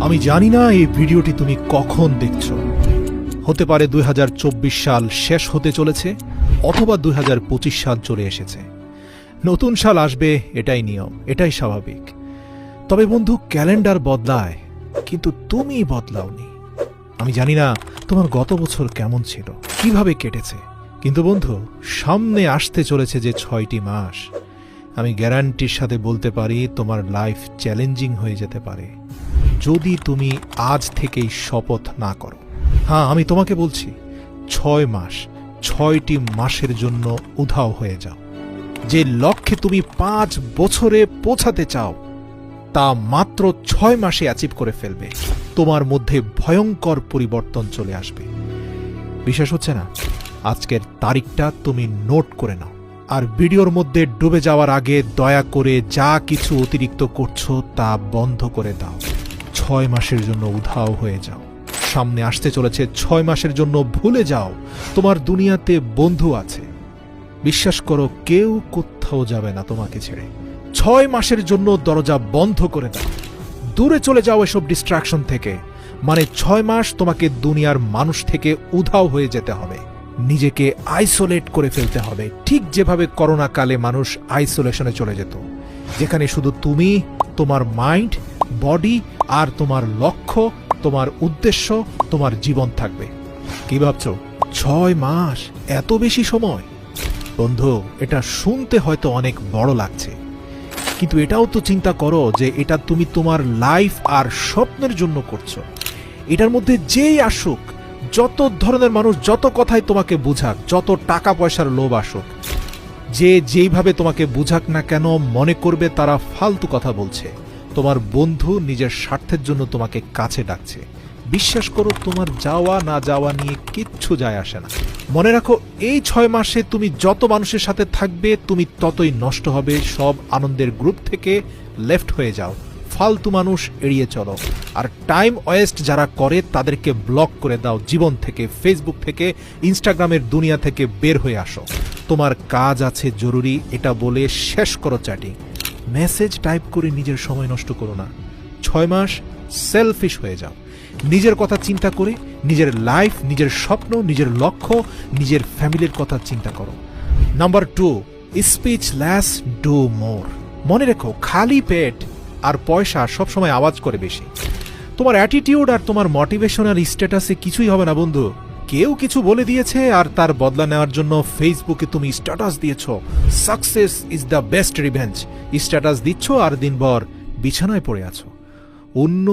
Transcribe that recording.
আমি জানি না এই ভিডিওটি তুমি কখন দেখছো। হতে পারে 2024 সাল শেষ হতে চলেছে, অথবা 2025 সাল চলে এসেছে। নতুন সাল আসবে, এটাই নিয়ম, এটাই স্বাভাবিক। তবে বন্ধু, ক্যালেন্ডার বদলায়, কিন্তু তুমি বদলাওনি। আমি জানি না তোমার গত বছর কেমন ছিল, কিভাবে কেটেছে, কিন্তু বন্ধু, সামনে আসতে চলেছে যে 6টি মাস, আমি গ্যারান্টির সাথে বলতে পারি তোমার লাইফ চ্যালেঞ্জিং হয়ে যেতে পারে যদি তুমি আজ থেকেই শপথ না করো। হ্যাঁ, আমি তোমাকে বলছি, 6 মাস, 6টি মাসের জন্য উধাও হয়ে যাও। যে লক্ষ্যে তুমি 5 বছরে পৌঁছাতে চাও, তা মাত্র 6 মাসে অ্যাচিভ করে ফেলবে। তোমার মধ্যে ভয়ঙ্কর পরিবর্তন চলে আসবে। বিশ্বাস হচ্ছে না? আজকের তারিখটা তুমি নোট করে নাও, আর ভিডিওর মধ্যে ডুবে যাওয়ার আগে দয়া করে যা কিছু অতিরিক্ত করছো তা বন্ধ করে দাও। 6 মাসের জন্য উধাও হয়ে যাও। সামনে আসতে চলেছে 6 মাসের জন্য ভুলে যাও তোমার দুনিয়াতে বন্ধু আছে। বিশ্বাস করো, কেউ কোথাও যাবে না তোমাকে ছেড়ে। 6 মাসের জন্য দরজা বন্ধ করে দাও, দূরে চলে যাও এসব ডিস্ট্রাকশন থেকে। মানে 6 মাস তোমাকে দুনিয়ার মানুষ থেকে উধাও হয়ে যেতে হবে, নিজেকে আইসোলেট করে ফেলতে হবে, ঠিক যেভাবে করোনা কালে মানুষ আইসোলেশনে চলে যেত, যেখানে শুধু তুমি, তোমার মাইন্ড, বডি আর তোমার লক্ষ্য, তোমার উদ্দেশ্য, তোমার জীবন থাকবে। কি ভাবছো? 6 মাস, এত বেশি সময়? বন্ধু, এটা শুনতে হয়তো অনেক বড় লাগছে, কিন্তু এটাও তো চিন্তা করো যে এটা তুমি তোমার লাইফ আর স্বপ্নের জন্য করছো। এটার মধ্যে যেই আসুক, যত ধরনের মানুষ যত কথাই তোমাকে বুঝাক, যত টাকা পয়সার লোভ আসুক, যে যেইভাবে তোমাকে বুঝাক না কেন, মনে করবে তারা ফালতু কথা বলছে। তোমার বন্ধু নিজের স্বার্থের জন্য তোমাকে কাছে ডাকছে। বিশ্বাস করো, তোমার যাওয়া না যাওয়া নিয়ে কিচ্ছু যায় আসে না। মনে রাখো, এই 6 মাসে তুমি যত মানুষের সাথে থাকবে, তুমি ততই নষ্ট হবে। সব আনন্দের গ্রুপ থেকে লেফট হয়ে যাও, ফালতু মানুষ এড়িয়ে চলো, আর টাইম ওয়েস্ট যারা করে তাদেরকে ব্লক করে দাও জীবন থেকে, ফেসবুক থেকে, ইনস্টাগ্রামের দুনিয়া থেকে বের হয়ে আসো। তোমার কাজ আছে জরুরি, এটা বলে শেষ করো চ্যাটিং। মেসেজ টাইপ করে নিজের সময় নষ্ট করো না। 6 মাস সেলফিশ হয়ে যাও, নিজের কথা চিন্তা করে, নিজের লাইফ, নিজের স্বপ্ন, নিজের লক্ষ্য, নিজের ফ্যামিলির কথা চিন্তা করো। Number 2, speech less, do more. মনে রেখো, খালি পেট আর পয়সা সবসময় আওয়াজ করে বেশি। তোমার অ্যাটিটিউড আর তোমার মোটিভেশনাল স্ট্যাটাসে কিছুই হবে না বন্ধু। কেউ কিছু বলে দিয়েছে আর তার বদলা নেওয়ার জন্য ফেসবুকে তুমি স্ট্যাটাস দিয়েছো, success is the best revenge. Status দিচ্ছ আর দিনভর বিছানায় পড়ে আছো। অন্য